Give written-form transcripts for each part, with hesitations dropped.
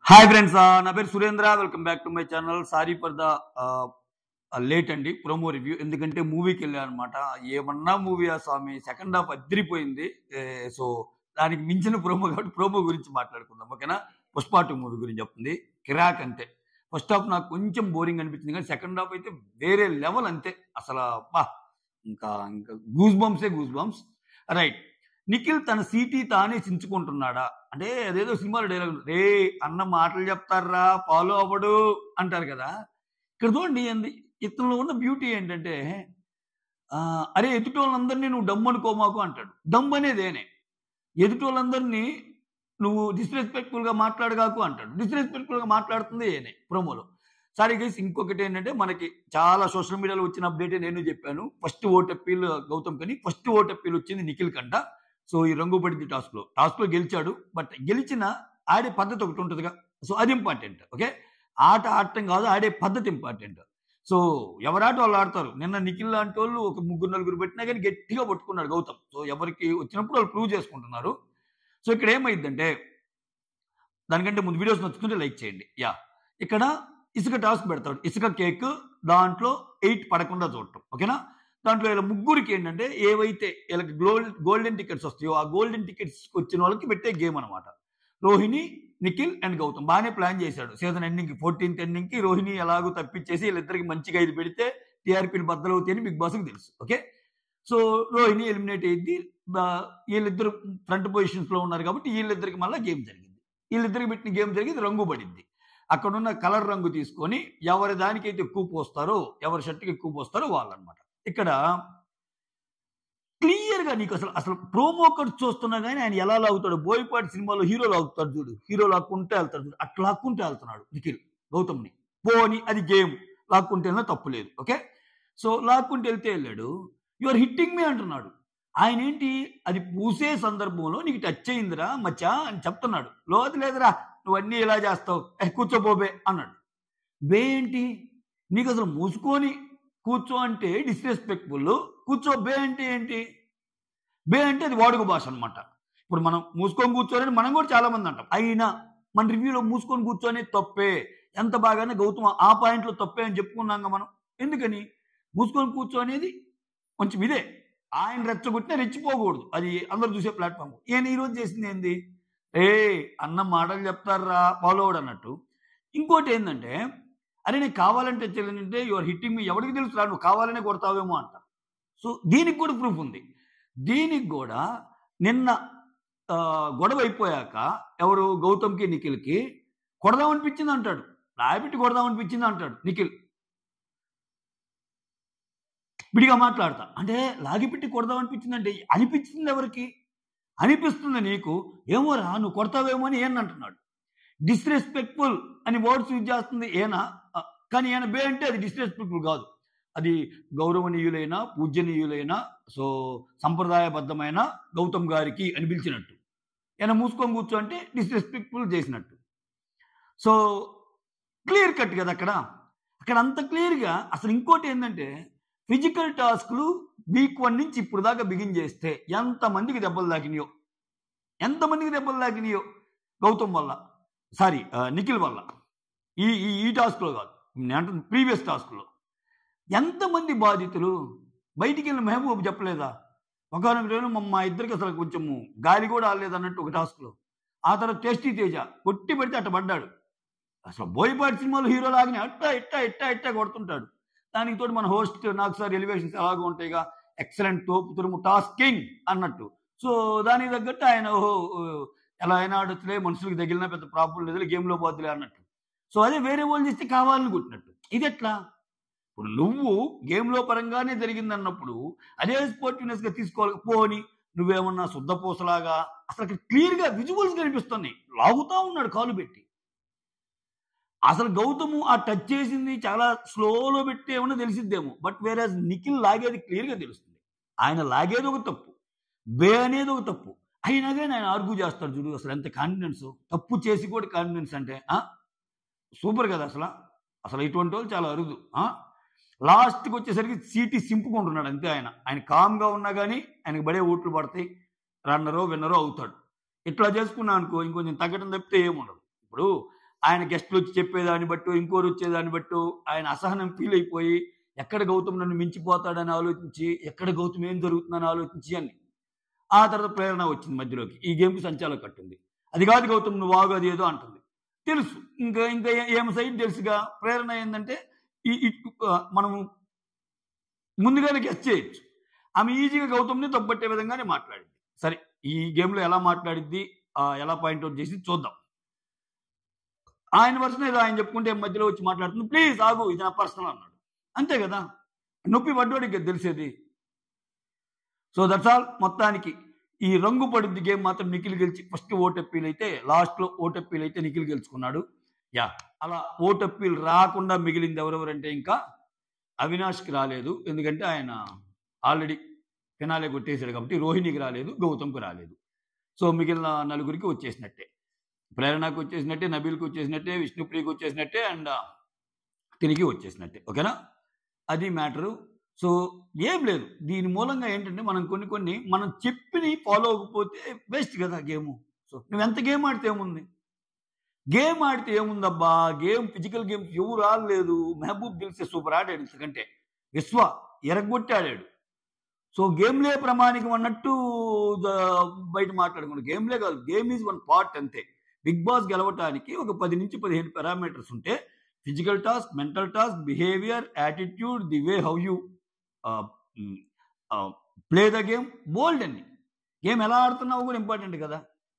Hi friends, నా పేరు Surendra. Welcome back to my channel. Sorry for the late అండి promo review. ఎందుకంటే మూవీకి వెళ్ళాను అనమాట. ఏమన్నా మూవీ ఆ స్వామి, సెకండ్ హాఫ్ అదిరిపోయింది. సో దానికి మించిన ప్రోమో కాబట్టి ప్రోమో గురించి మాట్లాడుకుందాం, ఓకేనా. పుష్ప 2 మూవీ గురించి చెప్తుంది. కిరాక్ అంతే. ఫస్ట్ హాఫ్ నాకు కొంచెం బోరింగ్ అనిపించింది, కానీ సెకండ్ హాఫ్ అయితే వేరే లెవెల్ అంతే. అసలు ఇంకా ఇంకా గూస్ బంప్స్. రైట్. నిఖిల్ తన సీటీ తానే చించుకుంటున్నాడా అంటే, అదేదో సినిమాలో డైలాగ్, రే అన్న మాటలు చెప్తారా ఫాలో అవ్వడు అంటారు కదా. ఇక్కడ చూడండి, ఇతనిలో ఉన్న బ్యూటీ ఏంటంటే, అరే ఎదుటోళ్ళందరినీ నువ్వు డమ్ అనుకోమాకు అంటాడు. డమ్ అనేదేనే. ఎదుటోళ్ళందరినీ నువ్వు డిస్రెస్పెక్ట్ఫుల్ గా మాట్లాడగాకు అంటాడు. డిస్రెస్పెక్ట్ఫుల్ గా మాట్లాడుతుంది ఏనే ప్రోమోలో. సారీ గైస్, ఇంకొకటి ఏంటంటే, మనకి చాలా సోషల్ మీడియాలో వచ్చిన అప్డేట్ నేను చెప్పాను. ఫస్ట్ ఓట్ అప్పీల్ గౌతమ్ కని, ఫస్ట్ ఓట్ అప్పీల్ వచ్చింది నిఖిల్ కంట. సో ఈ రంగు పడింది టాస్క్ లో గెలిచాడు. బట్ గెలిచిన ఆడే పద్ధతి ఒకటి ఉంటుందిగా, సో అది ఇంపార్టెంట్. ఓకే, ఆట ఆడటం కాదు, ఆడే పద్ధతి ఇంపార్టెంట్. సో ఎవరాట వాళ్ళు ఆడతారు. నిన్న నిఖిల్ లాంటి వాళ్ళు ఒక 3-4 పెట్టినా కానీ గట్టిగా పట్టుకున్నాడు గౌతమ్. సో ఎవరికి వచ్చినప్పుడు వాళ్ళు ప్రూవ్ చేసుకుంటున్నారు. సో ఇక్కడ ఏమైందంటే, దానికంటే ముందు వీడియోస్ నచ్చుతుంటే లైక్ చేయండి. ఇక్కడ ఇసుక టాస్క్ పెడతాడు. ఇసుక కేక్, దాంట్లో 8 పడకుండా చూడటం, ఓకేనా. దాంట్లో ఇలా ముగ్గురికి ఏంటంటే, ఏవైతే వీళ్ళకి గోల్డెన్ టికెట్స్ వస్తాయో, ఆ గోల్డెన్ టికెట్స్ వచ్చిన వాళ్ళకి పెట్టే గేమ్ అనమాట. రోహిణి, నిఖిల్ అండ్ గౌతమ్ బాగానే ప్లాన్ చేశాడు. సీజన్ ఎండింగ్ 14th ఎండింగ్ కి రోహిణి ఎలాగో తప్పించేసి వీళ్ళిద్దరికి మంచిగా ఇది పెడితే టీఆర్పీలు బద్దలవుతాయని బిగ్ బాస్కి తెలుసు. ఓకే, సో రోహిణి ఎలిమినేట్ అయ్యింది. వీళ్ళిద్దరు ఫ్రంట్ పొజిషన్స్ లో ఉన్నారు కాబట్టి వీళ్ళిద్దరికి మళ్ళీ గేమ్ జరిగింది. వీళ్ళిద్దరికి పెట్టిన గేమ్ జరిగింది, రంగు పడింది. అక్కడున్న కలర్ రంగు తీసుకొని ఎవరి దానికైతే ఎక్కువ పోస్తారో, ఎవరి షర్ట్కి ఎక్కువ పోస్తారో వాళ్ళనమాట. ఇక్కడ క్లియర్ గా నీకు అసలు ప్రోమో కట్ చూస్తున్నా కానీ ఆయన ఎలా లాగుతాడు. బోయపాటి సినిమాలో హీరో లాగుతాడు చూడు, హీరో లాక్కుంటే వెళ్తాడు చూడు, అట్లా లాక్కుంటే వెళ్తున్నాడు నిఖిల్ గౌతమ్ని. పోని అది గేమ్, లాక్కుంటే వెళ్ళినా తప్పు లేదు. ఓకే, సో లాక్కుంటే వెళ్తే వెళ్ళాడు. యు ఆర్ హిట్టింగ్ మీ అంటున్నాడు. ఆయన ఏంటి, అది పూసే సందర్భంలో నీకు టచ్ అయిందిరా మచ్చా అని చెప్తున్నాడు. లోతు లేదురా, నువ్వు అన్నీ ఇలా చేస్తావు, కూర్చోబోబే అన్నాడు. బే ఏంటి, నీకు అసలు మూసుకొని కూర్చో అంటే డిస్రెస్పెక్ట్ఫుల్, కూర్చో బే అంటే ఏంటి. బే అంటే అది వాడుక భాష అనమాట. ఇప్పుడు మనం మూసుకొని కూర్చోని మనం కూడా చాలా మంది అంటాం. అయినా మన రివ్యూలో మూసుకొని కూర్చొని తప్పే, ఎంత బాగానే గౌతమ్ ఆ పాయింట్లో తప్పే అని చెప్పుకున్నాం మనం. ఎందుకని మూసుకొని కూర్చో అనేది కొంచెం ఇదే. ఆయన రెచ్చగొట్టినా రెచ్చిపోకూడదు, అది అందరు చూసే ప్లాట్ఫామ్. ఈయన ఈరోజు చేసింది ఏంది, అన్న మాటలు చెప్తారా ఫాలో అవడు అన్నట్టు. ఇంకోటి ఏంటంటే, అరే నేను కావాలంటే తెలియనంటే యు ఆర్ హిట్టింగ్ మీ, ఎవరికి తెలుసు రా నువ్వు కావాలనే కొడతావేమో అంట. సో దీనికి కూడా ప్రూఫ్ ఉంది. దీనికి కూడా నిన్న గొడవ అయిపోయాక ఎవరు గౌతమ్కి నిఖిల్కి కొడదామనిపించింది అంటాడు, రాయబెట్టి కొడదామనిపించింది అంటాడు నిఖిల్ విడిగా మాట్లాడతా. అంటే లాగిపెట్టి కొడదామనిపించింది అంటే అనిపించింది ఎవరికి, అనిపిస్తుంది నీకు, ఏమోరా నువ్వు కొడతావేమో అని ఏమని అంటున్నాడు. డిస్రెస్పెక్ట్ఫుల్ అని వర్డ్స్ యూజ్ చేస్తుంది ఏనా, కానీ ఈయన బే అంటే అది డిస్రెస్పెక్ట్ఫుల్ కాదు, అది గౌరవనీయులైన పూజ్యనీయులైన సో సంప్రదాయబద్ధమైన గౌతమ్ గారికి అని పిలిచినట్టు. ఈయన మూసుకొని కూర్చో అంటే డిస్రెస్పెక్ట్ఫుల్ చేసినట్టు. సో క్లియర్ కట్ కదా అక్కడ అంత క్లియర్గా. అసలు ఇంకోటి ఏంటంటే, ఫిజికల్ టాస్క్లు వీక్ 1 నుంచి ఇప్పుడు దాకా బిగిన్ చేస్తే ఎంతమందికి దెబ్బలు తాకినాయో గౌతమ్ వల్ల, సారీ నిఖిల్ వల్ల. ఈ టాస్క్లో కాదు, నేను అంటున్న ప్రీవియస్ టాస్క్లో ఎంతమంది బాధితులు. బయటికి వెళ్ళిన మెహబూబ్ చెప్పలేదా, ఒకనొకటి మా ఇద్దరికి అసలు కొంచెము గాలి కూడా ఆడలేదు అన్నట్టు ఒక టాస్క్లో. ఆ తర్వాత టేస్టీ తేజ కొట్టి పెడితే అట్ట పడ్డాడు. అసలు బోయపాటి సినిమాలో హీరో లాగానే ఇట్టా కొడుతుంటాడు. దానికి తోటి మన హోస్ట్ నాకు సార్ ఎలివేషన్స్ ఎలాగో ఉంటాయిగా, ఎక్సలెంట్, తోపు తురుము, టాస్కింగ్ అన్నట్టు. సో దానికి తగ్గట్టు ఆయన ఎలా అయినా ఆడొచ్చులే, మనుషులకు తగిలినా పెద్ద ప్రాబ్లం లేదు, గేమ్లో పోద్దులే అన్నట్టు. సో అదే వేరే వాళ్ళు చేస్తే కావాలని కొట్టినట్టు. ఇది ఎట్లా, ఇప్పుడు నువ్వు గేమ్లో పరంగానే జరిగింది అన్నప్పుడు అదే స్పోర్టివ్నెస్ గా తీసుకోవాలి. పోని నువ్వేమన్నా శుద్ధపూసలాగా, అసలు క్లియర్గా విజువల్స్ కనిపిస్తున్నాయి, లాగుతా ఉన్నాడు కాలు పెట్టి. అసలు గౌతము ఆ టచ్ చేసింది చాలా స్లోలో పెట్టి ఏమన్నా తెలిసిద్దేమో, బట్ వేరే నిఖిల్ లాగేది క్లియర్గా తెలుస్తుంది. ఆయన లాగేది ఒక తప్పు, బే అనేది ఒక తప్పు, అయినా కానీ ఆయన ఆర్గ్యూ చేస్తాడు చూడు. అసలు ఎంత కాన్ఫిడెన్స్, తప్పు చేసి కూడా కాన్ఫిడెన్స్ అంటే సూపర్ కదా. అసలు ఇటువంటి వాళ్ళు చాలా అరుదు. లాస్ట్కి వచ్చేసరికి సీటీ సింపుకుంటున్నాడు అంతే. ఆయన కామ్గా ఉన్నా కానీ ఆయనకు బడే ఓట్లు పడతాయి, రన్నరో విన్నరో అవుతాడు. ఇట్లా చేసుకున్నా అనుకో ఇంకొంచెం తగ్గడం తప్పితే ఏముండదు. ఇప్పుడు ఆయన గెస్టులు వచ్చి చెప్పేదాన్ని బట్టు ఇంకోరు వచ్చేదాన్ని బట్టు ఆయన అసహనం ఫీల్ అయిపోయి ఎక్కడ గౌతమ్ నన్ను మించిపోతాడని ఆలోచించి ఎక్కడ గౌతమ్ ఏం జరుగుతుందని ఆలోచించి అని ఆ తర్వాత ప్రేరణ వచ్చింది మధ్యలోకి ఈ గేమ్కి సంచాలక కట్టింది. అది కాదు గౌతమ్ నువ్వు వాగు అది ఏదో అంటుంది తెలుసు. ఇంకా ఇంకా ఏం సైడ్ తెలుసుగా. ప్రేరణ ఏంటంటే మనము ముందుగానే గెస్ట్ చేయొచ్చు. ఆమె ఈజీగా గౌతమ్ని తప్పట్టే విధంగానే మాట్లాడింది. సరే ఈ గేమ్లో ఎలా మాట్లాడిద్ది ఎలా పాయింట్అవుట్ చేసి చూద్దాం. ఆయన వర్షన్ ఏదో ఆయన చెప్పుకుంటే మధ్యలో వచ్చి మాట్లాడుతుంది ప్లీజ్ ఆగు ఇది నా పర్సనల్ అన్నాడు. అంతే కదా నొప్పి పడ్డోడికి తెలిసేది. So that's all. మొత్తానికి ఈ రంగు పడుద్ది గేమ్ మాత్రం నిఖిల్ గెలిచి ఫస్ట్ ఓటప్పీల్ అయితే లాస్ట్లో ఓటప్పీల్ అయితే నిఖిల్ గెలుచుకున్నాడు. యా అలా ఓటప్పీల్ రాకుండా మిగిలింది ఎవరెవరంటే ఇంకా అవినాష్కి రాలేదు ఎందుకంటే ఆయన ఆల్రెడీ ఫినాలే కొట్టేశాడు కాబట్టి. రోహిణికి రాలేదు, గౌతమ్కి రాలేదు. సో మిగిలిన నలుగురికి వచ్చేసినట్టే. ప్రేరణకు వచ్చేసినట్టే, నబీల్కి వచ్చేసినట్టే, విష్ణుప్రియకి వచ్చేసినట్టే అండ్ తిరిగి వచ్చేసినట్టే. ఓకేనా అది మ్యాటరు. సో ఏం లేదు దీని మూలంగా ఏంటంటే మనం కొన్ని మనం చెప్పిని ఫాలో అవ్వకపోతే వేస్ట్ కదా గేము. సో నువ్వు ఎంత గేమ్ ఆడితే ఏముంది, గేమ్ ఆడితే ఏముందబ్బా. గేమ్ ఫిజికల్ గేమ్స్ ఎవరు ఆడలేదు. మెహబూబ్ దిల్సే సూపర్ ఆడాడు, ఎందుకంటే విశ్వ ఎరగొట్టి ఆడాడు. సో గేమ్లే ప్రమాణికం అన్నట్టు బయట మాట్లాడుకున్నాడు. గేమ్లే కాదు, గేమ్ ఈజ్ వన్ పార్ట్ అంతే. బిగ్ బాస్ గెలవటానికి ఒక 10 నుంచి 15 పారామీటర్స్ ఉంటే physical task, mental task, behaviour, attitude, the way how you play the game, bold అన్ని. గేమ్ ఎలా ఆడుతున్నావు కూడా ఇంపార్టెంట్ కదా.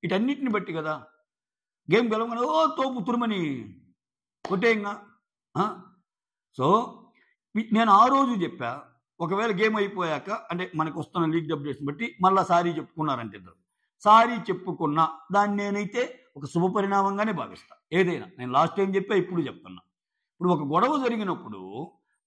వీటన్నిటిని బట్టి కదా గేమ్ గెలవగానే ఓ తోపు తురుమని కొట్టేయంగా. సో నేను ఆ రోజు చెప్పా ఒకవేళ గేమ్ అయిపోయాక అంటే మనకు వస్తున్న లీగ్ అప్డేట్స్ బట్టి మళ్ళీ సారీ చెప్పుకున్నారంటే ఇద్దరు సారీ చెప్పుకున్నా దాన్ని నేనైతే ఒక శుభ పరిణామంగానే భావిస్తా. ఏదైనా నేను లాస్ట్ టైం చెప్పా ఇప్పుడు చెప్తున్నా. ఇప్పుడు ఒక గొడవ జరిగినప్పుడు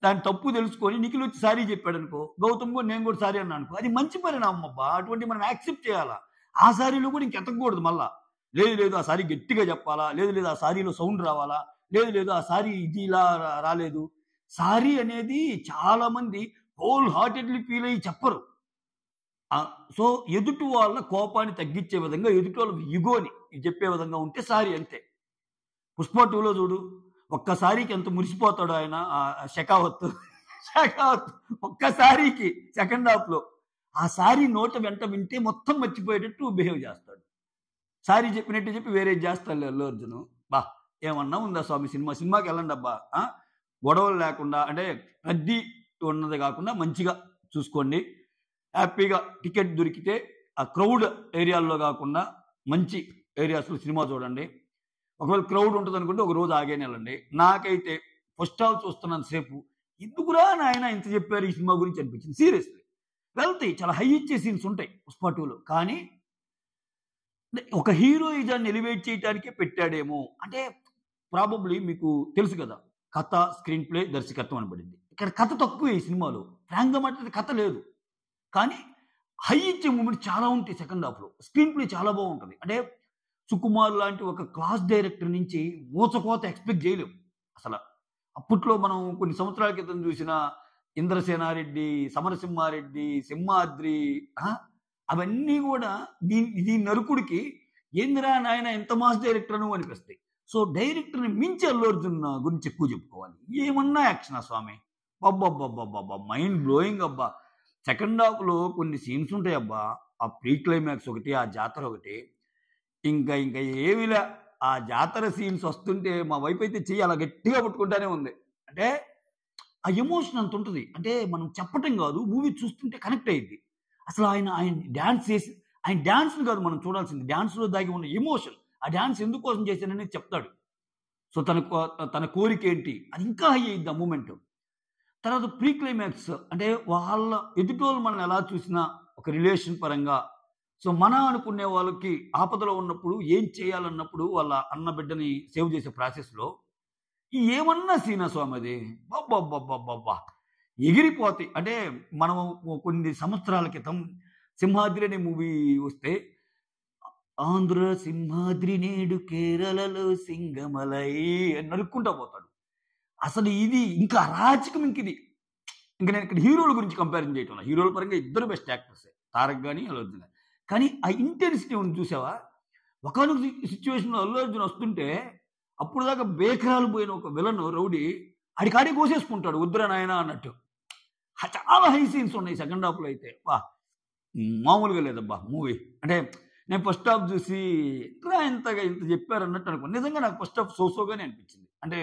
దాని తప్పు తెలుసుకొని నిఖిల్ వచ్చి సారీ చెప్పాడు అనుకో, గౌతమ్ కూడా నేను కూడా సారీ అన్నా అనుకో, అది మంచి పరిణామం అబ్బా. అటువంటి మనం యాక్సెప్ట్ చేయాలా. ఆ సారీలో కూడా ఇంకెతకూడదు మళ్ళా. లేదు ఆ సారీ గట్టిగా చెప్పాలా, లేదు ఆ సారీలో సౌండ్ రావాలా, లేదు ఆ సారీ ఇది ఇలా రాలేదు. సారీ అనేది చాలా మంది హోల్ హార్టెడ్లీ ఫీల్ అయ్యి చెప్పరు. సో ఎదుటి వాళ్ళ కోపాన్ని తగ్గించే విధంగా ఎదుటి వాళ్ళ ఇగోని చెప్పే విధంగా ఉంటే సారీ అంతే. పుష్ప 2లో చూడు ఒక్కసారికి ఎంత మురిసిపోతాడు ఆయన షెకావత్ ఒక్కసారికి సెకండ్ హాఫ్ లో ఆ సారీ నోట వెంట వింటే మొత్తం మర్చిపోయేటట్టు బిహేవ్ చేస్తాడు. సారీ చెప్పినట్టు చెప్పి వేరే చేస్తాడు అల్లు అర్జున్. బా ఏమన్నా ఉందా స్వామి సినిమాకి వెళ్ళండి అబ్బా. గొడవలు లేకుండా అంటే రద్దీ ఉన్నది కాకుండా మంచిగా చూసుకోండి. హ్యాపీగా టికెట్ దొరికితే ఆ క్రౌడ్ ఏరియాల్లో కాకుండా మంచి ఏరియాస్లో సినిమా చూడండి. ఒకవేళ క్రౌడ్ ఉంటుంది అనుకుంటే ఒక రోజు ఆగేనే వెళ్ళండి. నాకైతే ఫస్ట్ హాఫ్ చూస్తున్నంత సేపు ఎందుకురా నాయన ఇంత చెప్పారు ఈ సినిమా గురించి అనిపించింది. సీరియస్లీ వెళ్తాయి చాలా హై ఇచ్చే సీన్స్ ఉంటాయి పుష్ప 2లో, కానీ ఒక హీరోయిజాన్ని ఎలివేట్ చేయడానికే పెట్టాడేమో. అంటే ప్రాబబ్లీ మీకు తెలుసు కదా కథ, స్క్రీన్ ప్లే, దర్శకత్వం అని పడింది. ఇక్కడ కథ తక్కువ ఈ సినిమాలో. ఫ్రాంక్గా మాట్లాడితే కథ లేదు, కానీ హై ఇచ్చే మూమెంట్ చాలా ఉంటాయి సెకండ్ హాఫ్లో. స్క్రీన్ ప్లే చాలా బాగుంటుంది. అంటే సుకుమార్ లాంటి ఒక క్లాస్ డైరెక్టర్ నుంచి మోసకోత ఎక్స్పెక్ట్ చేయలేము అసలు. అప్పట్లో మనం కొన్ని సంవత్సరాల క్రితం చూసిన ఇంద్రసేనారెడ్డి, సమరసింహారెడ్డి, సింహాద్రి అవన్నీ కూడా దీని నరుకుడికి ఏందిరా నాయన ఎంత మాస్ డైరెక్టర్ అని అనిపిస్తాయి. సో డైరెక్టర్ని మించి అల్లు అర్జున్ గురించి ఎక్కువ చెప్పుకోవాలి. ఏమన్నా యాక్షన్ స్వామి అబ్బా మైండ్ బ్లోయింగ్ అబ్బా. సెకండ్ హాఫ్లో కొన్ని సీన్స్ ఉంటాయి అబ్బా. ఆ ప్రీ క్లైమాక్స్ ఒకటి, ఆ జాతర ఒకటి, ఇంకా ఏమిలే. ఆ జాతర సీన్స్ వస్తుంటే మా వైపు అయితే చెయ్యి అలా గట్టిగా పట్టుకుంటానే ఉంది. అంటే ఆ ఎమోషన్ అంత ఉంటుంది. అంటే మనం చెప్పటం కాదు, మూవీ చూస్తుంటే కనెక్ట్ అయ్యింది. అసలు ఆయన డ్యాన్స్ చేసి ఆయన డ్యాన్స్ని కాదు మనం చూడాల్సింది, డ్యాన్స్లో దాగి ఉన్న ఎమోషన్. ఆ డ్యాన్స్ ఎందుకోసం చేశానని చెప్తాడు. సో తన కోరిక ఏంటి అది ఇంకా హై అయ్యింది ఆ మూమెంట్. తర్వాత ప్రీ క్లైమాక్స్ అంటే వాళ్ళ ఎదుటోళ్ళు మనం ఎలా చూసినా ఒక రిలేషన్ పరంగా, సో మన అనుకునే వాళ్ళకి ఆపదలో ఉన్నప్పుడు ఏం చేయాలన్నప్పుడు వాళ్ళ అన్న బిడ్డని సేవ్ చేసే ప్రాసెస్లో ఏమన్నా సీనా స్వామి అది బాబ్బా ఎగిరిపోతాయి. అంటే మనం కొన్ని సంవత్సరాల క్రితం సింహాద్రి అనే మూవీ వస్తే ఆంధ్ర సింహాద్రి నేడు కేరళలో సింగమలై అని నరుక్కుంటా పోతాడు. అసలు ఇది ఇంకా అరాచకం. ఇంక నేను ఇక్కడ హీరోల గురించి కంపారిజన్ చేయటం, హీరోల పరంగా ఇద్దరు బెస్ట్ యాక్టర్సే, తారక్ కానీ అల్లు అర్జున్. కానీ ఆ ఇంటెన్సిటీ ఉంది చూసావా. ఒకనొక సిచ్యువేషన్లో అల్లు అర్జున్ వస్తుంటే అప్పుడు దాకా బేకరాలు పోయిన ఒక విలన్ రౌడీ ఆడికాడే కోసేసుకుంటాడు వద్దురా నాయనా అన్నట్టు. చాలా హై సీన్స్ ఉన్నాయి సెకండ్ హాఫ్‌లో అయితే. మామూలుగా లేదబ్బా మూవీ. అంటే నేను ఫస్ట్ హాఫ్ చూసి ఎట్రా ఇంత చెప్పారన్నట్టు అనుకున్నా. నిజంగా నాకు ఫస్ట్ హాఫ్ సోగానే అనిపించింది. అంటే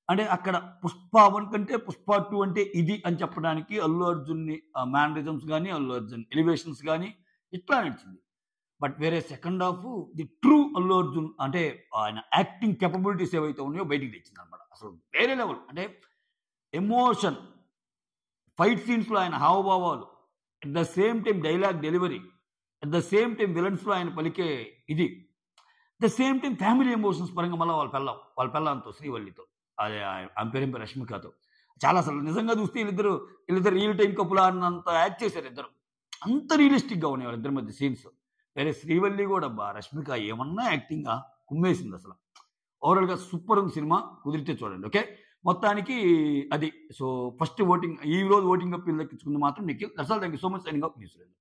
అంటే అక్కడ 'పుష్ప 1' కంటే 'పుష్ప 2' అంటే ఇది అని చెప్పడానికి అల్లు అర్జున్‌ని మేనరిజమ్స్ గాని, అల్లు అర్జున్ ఎలివేషన్స్ గాని ఇట్లా నడిచింది. బట్ వేరే second half the true Allu Arjun అంటే ఆయన యాక్టింగ్ కేపబిలిటీస్ ఏవైతే ఉన్నాయో బయటికి తెచ్చిందనమాట. అసలు వేరే లెవెల్. అంటే ఎమోషన్, ఫైట్ సీన్స్‌లో ఆయన హావభావాలు, at the same time dialogue delivery, at the same time విలన్స్‌లో ఆయన పలికే ఇది, at the same time family emotions పరంగా మళ్ళా వాళ్ళ పెళ్ళాంతో శ్రీవల్లితో అదే ఆమె పేరేం పేరు రష్మికతో. చాలా అసలు నిజంగా చూస్తే వీళ్ళిద్దరు రియల్ టైమ్ కపులా అన్నంత యాక్ట్ చేశారు ఇద్దరు. అంత రియలిస్టిక్‌గా ఉన్నాయి వాళ్ళిద్దరి మధ్య సీన్స్. వేరే శ్రీవల్లి కూడా అబ్బా! రష్మిక ఏమన్నా యాక్టింగా కుమ్మేసింది అసల. ఓవరాల్‌గా సూపర్ ఉంది సినిమా. కుదిరితే చూడండి. ఓకే. మొత్తానికి అది. సో, ఫస్ట్ ఓటింగ్ ఈరోజు ఓటింగ్ అప్పీల్ దక్కించుకుంది మాత్రం Nikhil. That's all. Thank you so much. Signing off. Me Surendra.